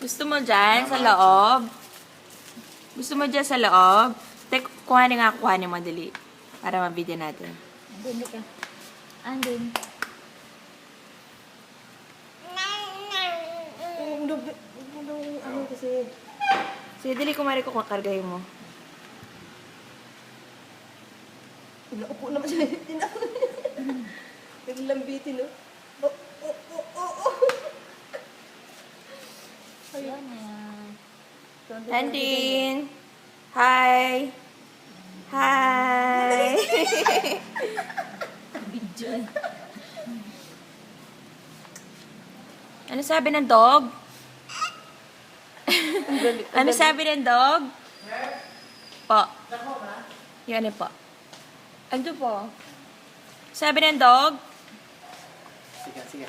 Gusto mo dyan sa loob? Gusto mo dyan sa loob? Tek, kuhanin nga, kuhanin mo, dali. Para mabidyo natin. Andun ka. Andun. Ano kasi? Sige, dali, kumari ko kakargahin mo. Pinaupo naman siya. Naglambitin, no? Oh, oh, oh, oh, oh. Ayan na. Tandin! Hi! Hi! Video. Ano sabi ng dog? Ano sabi ng dog? Po. Yan po. Ano po? Sabi ng dog? Sige, sige.